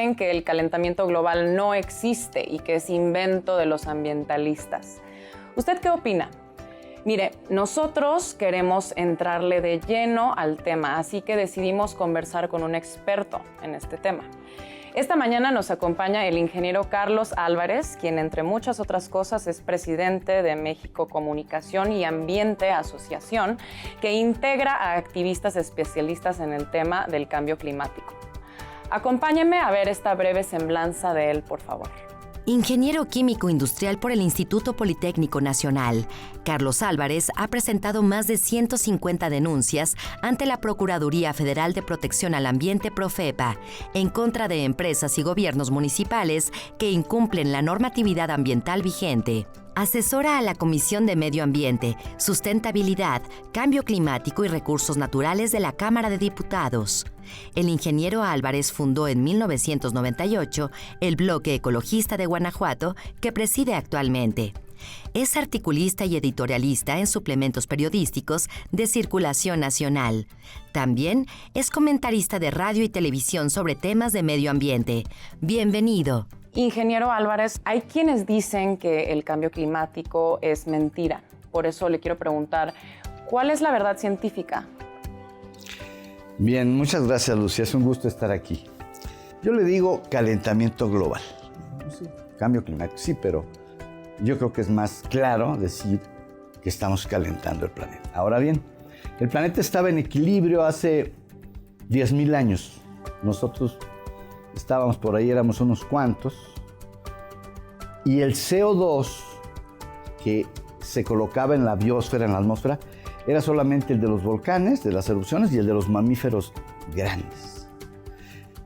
dicen que el calentamiento global no existe y que es invento de los ambientalistas. ¿Usted qué opina? Mire, nosotros queremos entrarle de lleno al tema, así que decidimos conversar con un experto en este tema. Esta mañana nos acompaña el ingeniero Carlos Álvarez, quien entre muchas otras cosas es presidente de México Comunicación y Ambiente Asociación, que integra a activistas especialistas en el tema del cambio climático. Acompáñenme a ver esta breve semblanza de él, por favor. Ingeniero químico industrial por el Instituto Politécnico Nacional, Carlos Álvarez ha presentado más de 150 denuncias ante la Procuraduría Federal de Protección al Ambiente, Profepa, en contra de empresas y gobiernos municipales que incumplen la normatividad ambiental vigente. Asesora a la Comisión de Medio Ambiente, Sustentabilidad, Cambio Climático y Recursos Naturales de la Cámara de Diputados. El ingeniero Álvarez fundó en 1998 el Bloque Ecologista de Guanajuato, que preside actualmente. Es articulista y editorialista en suplementos periodísticos de circulación nacional. También es comentarista de radio y televisión sobre temas de medio ambiente. Bienvenido. Ingeniero Álvarez, hay quienes dicen que el cambio climático es mentira. Por eso le quiero preguntar, ¿cuál es la verdad científica? Bien, muchas gracias, Lucía. Es un gusto estar aquí. Yo le digo calentamiento global. Sí, cambio climático, sí, pero yo creo que es más claro decir que estamos calentando el planeta. Ahora bien, el planeta estaba en equilibrio hace 10,000 años. Nosotros estábamos por ahí, éramos unos cuantos, y el CO2 que se colocaba en la biosfera, en la atmósfera, era solamente el de los volcanes, de las erupciones y el de los mamíferos grandes.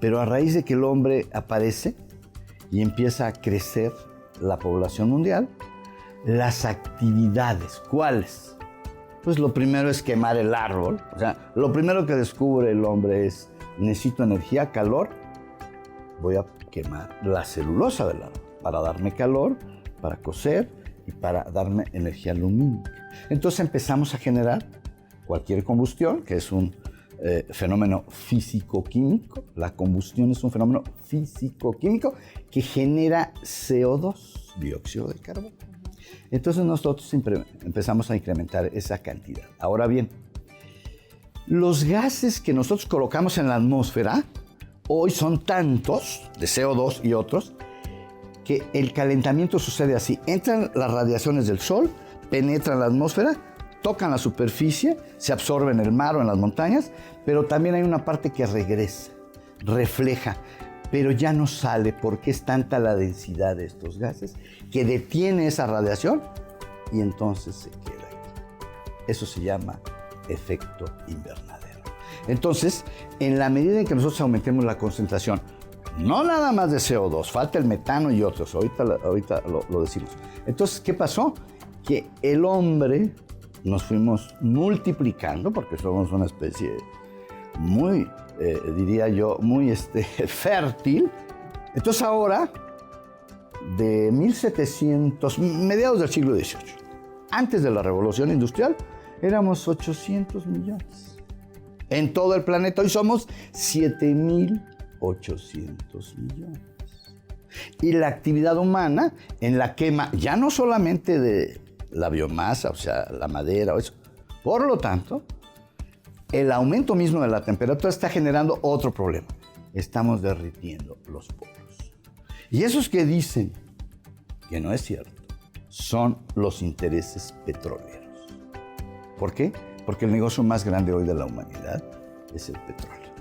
Pero a raíz de que el hombre aparece y empieza a crecer la población mundial, las actividades, ¿cuáles? Pues lo primero es quemar el árbol. O sea, lo primero que descubre el hombre es, necesito energía, calor, voy a quemar la celulosa del árbol para darme calor, para cocer y para darme energía lumínica. Entonces empezamos a generar cualquier combustión, que es un fenómeno físico-químico. La combustión es un fenómeno físico-químico que genera CO2, dióxido de carbono. Entonces nosotros empezamos a incrementar esa cantidad. Ahora bien, los gases que nosotros colocamos en la atmósfera hoy son tantos, de CO2 y otros, que el calentamiento sucede así. Entran las radiaciones del sol, penetran la atmósfera, tocan la superficie, se absorben en el mar o en las montañas, pero también hay una parte que regresa, refleja, pero ya no sale porque es tanta la densidad de estos gases que detiene esa radiación y entonces se queda aquí. Eso se llama efecto invernadero. Entonces, en la medida en que nosotros aumentemos la concentración, no nada más de CO2, falta el metano y otros, ahorita lo decimos. Entonces, ¿qué pasó? Que el hombre nos fuimos multiplicando, porque somos una especie muy, diría yo, muy fértil. Entonces ahora, de 1700, mediados del siglo XVIII, antes de la Revolución Industrial, éramos 800 millones. En todo el planeta hoy somos 7,800 millones. Y la actividad humana en la quema, ya no solamente de la biomasa, o sea, la madera o eso. Por lo tanto, el aumento mismo de la temperatura está generando otro problema. Estamos derritiendo los polos. Y esos que dicen que no es cierto son los intereses petroleros. ¿Por qué? Porque el negocio más grande hoy de la humanidad es el petróleo.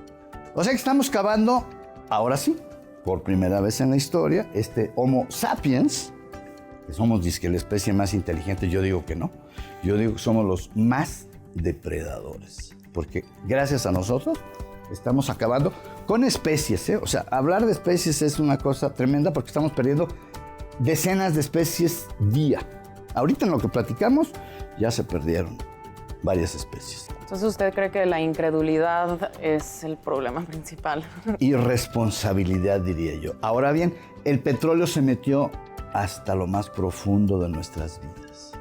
O sea que estamos cavando, ahora sí, por primera vez en la historia, Homo sapiens, que somos dizque la especie más inteligente. Yo digo que no. Yo digo que somos los más depredadores. Porque gracias a nosotros estamos acabando con especies, ¿eh? O sea, hablar de especies es una cosa tremenda porque estamos perdiendo decenas de especies día. Ahorita en lo que platicamos ya se perdieron varias especies. Entonces, ¿usted cree que la incredulidad es el problema principal? Irresponsabilidad, diría yo. Ahora bien, el petróleo se metió hasta lo más profundo de nuestras vidas.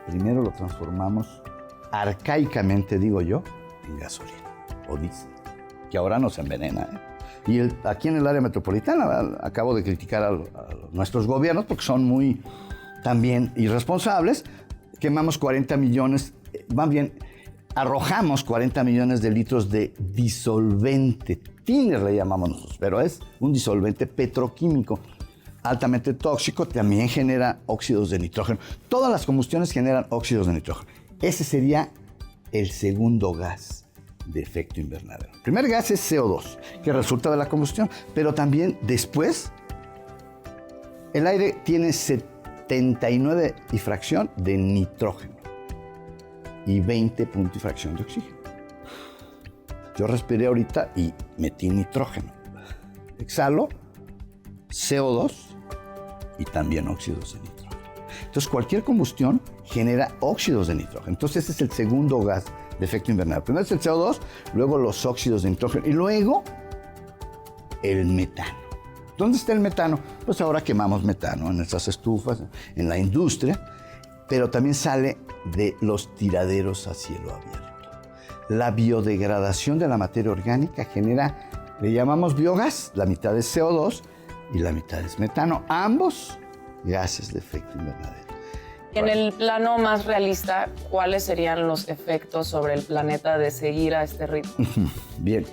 Primero lo transformamos arcaicamente, digo yo, en gasolina o diésel, que ahora nos envenena, ¿eh? Y aquí en el área metropolitana acabo de criticar a nuestros gobiernos porque son muy también irresponsables. Quemamos 40 millones, más bien arrojamos 40 millones de litros de disolvente, thinner le llamamos nosotros, pero es un disolvente petroquímico altamente tóxico, también genera óxidos de nitrógeno. Todas las combustiones generan óxidos de nitrógeno. Ese sería el segundo gas de efecto invernadero. El primer gas es CO2, que resulta de la combustión, pero también después el aire tiene 79 y fracción de nitrógeno y 20 punto y fracción de oxígeno. Yo respiré ahorita y metí nitrógeno. Exhalo CO2 y también óxidos de nitrógeno. Entonces, cualquier combustión genera óxidos de nitrógeno. Entonces, ese es el segundo gas de efecto invernadero. Primero es el CO2, luego los óxidos de nitrógeno y luego el metano. ¿Dónde está el metano? Pues ahora quemamos metano en nuestras estufas, en la industria, pero también sale de los tiraderos a cielo abierto. La biodegradación de la materia orgánica genera, le llamamos biogás, la mitad es CO2 y la mitad es metano, ambos gases de efecto invernadero. En el plano más realista, ¿cuáles serían los efectos sobre el planeta de seguir a este ritmo? Bien,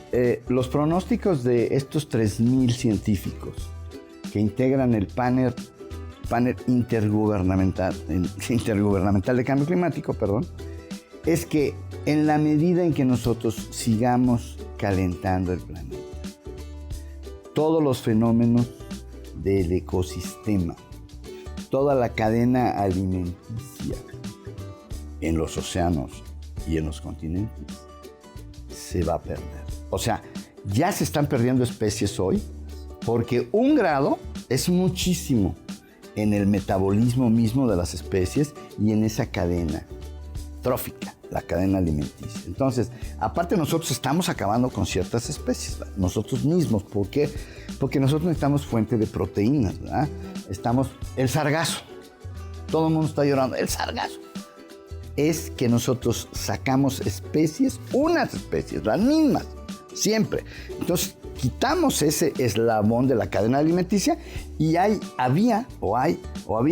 los pronósticos de estos 3,000 científicos que integran el panel intergubernamental de cambio climático, es que en la medida en que nosotros sigamos calentando el planeta, todos los fenómenos del ecosistema, toda la cadena alimenticia en los océanos y en los continentes se va a perder. O sea, ya se están perdiendo especies hoy porque 1 grado es muchísimo en el metabolismo mismo de las especies y en esa cadena trófica, la cadena alimenticia. Entonces, aparte nosotros estamos acabando con ciertas especies, ¿verdad? Nosotros mismos. ¿Por qué? Porque nosotros necesitamos fuente de proteínas, ¿verdad? El sargazo. Todo el mundo está llorando. El sargazo. Es que nosotros sacamos especies, unas especies, las mismas, siempre. Entonces, quitamos ese eslabón de la cadena alimenticia y había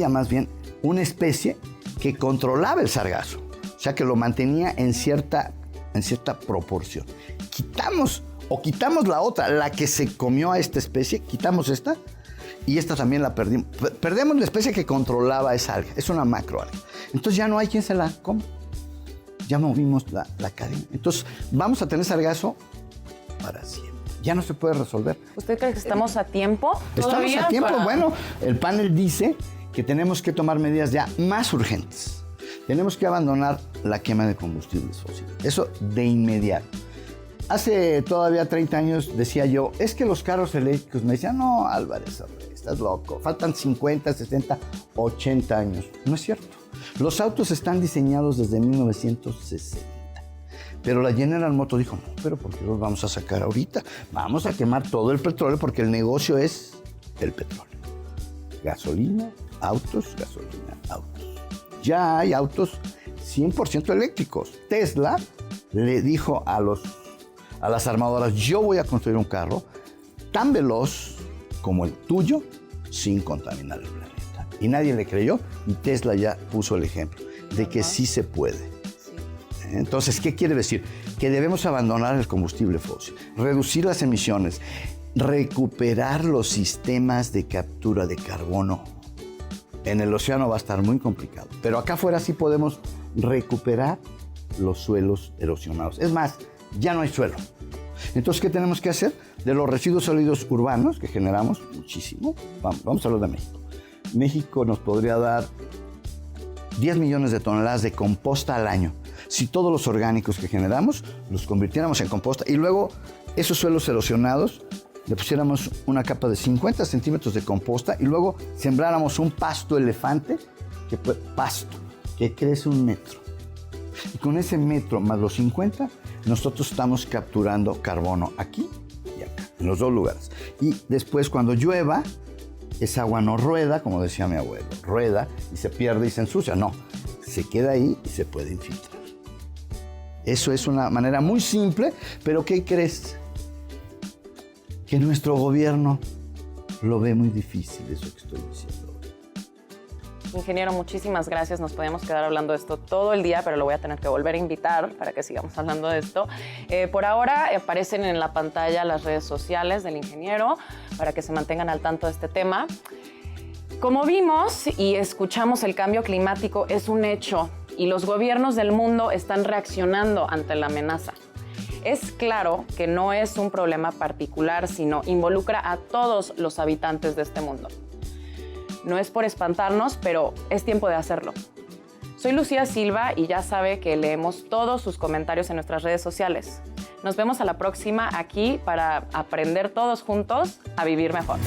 más bien una especie que controlaba el sargazo. O sea, que lo mantenía en cierta proporción. Quitamos la otra, la que se comió a esta especie, quitamos esta y esta también la perdimos. Perdemos la especie que controlaba esa alga, es una macroalga. Entonces ya no hay quien se la coma. Ya movimos la cadena. Entonces vamos a tener sargazo para siempre. Ya no se puede resolver. ¿Usted cree que estamos a tiempo? Estamos a tiempo. Bueno, el panel dice que tenemos que tomar medidas ya más urgentes. Tenemos que abandonar la quema de combustibles fósiles. Eso de inmediato. Hace todavía 30 años decía yo, es que los carros eléctricos, me decían, no, Álvarez, estás loco. Faltan 50, 60, 80 años. No es cierto. Los autos están diseñados desde 1960. Pero la General Motors dijo, no, pero ¿por qué los vamos a sacar ahorita? Vamos a quemar todo el petróleo porque el negocio es el petróleo. Gasolina, autos, gasolina, autos. Ya hay autos 100% eléctricos. Tesla le dijo a las armadoras, yo voy a construir un carro tan veloz como el tuyo sin contaminar el planeta. Y nadie le creyó y Tesla ya puso el ejemplo de que sí se puede. Entonces, ¿qué quiere decir? Que debemos abandonar el combustible fósil, reducir las emisiones, recuperar los sistemas de captura de carbono. En el océano va a estar muy complicado, pero acá afuera sí podemos recuperar los suelos erosionados. Es más, ya no hay suelo. Entonces, ¿qué tenemos que hacer? De los residuos sólidos urbanos, que generamos muchísimo, vamos a hablar de México. México nos podría dar 10 millones de toneladas de composta al año. Si todos los orgánicos que generamos los convirtiéramos en composta y luego esos suelos erosionados le pusiéramos una capa de 50 centímetros de composta y luego sembráramos un pasto elefante, que crece 1 metro. Y con ese metro más los 50, nosotros estamos capturando carbono aquí y acá, en los 2 lugares. Y después cuando llueva, esa agua no rueda, como decía mi abuelo, rueda y se pierde y se ensucia. No, se queda ahí y se puede infiltrar. Eso es una manera muy simple, pero ¿qué crees? que nuestro gobierno lo ve muy difícil, eso que estoy diciendo. Ingeniero, muchísimas gracias. Nos podíamos quedar hablando de esto todo el día, pero lo voy a tener que volver a invitar para que sigamos hablando de esto. Por ahora aparecen en la pantalla las redes sociales del ingeniero para que se mantengan al tanto de este tema. Como vimos y escuchamos, el cambio climático es un hecho y los gobiernos del mundo están reaccionando ante la amenaza. Es claro que no es un problema particular, sino involucra a todos los habitantes de este mundo. No es por espantarnos, pero es tiempo de hacerlo. Soy Lucía Silva y ya sabe que leemos todos sus comentarios en nuestras redes sociales. Nos vemos a la próxima aquí para aprender todos juntos a vivir mejor.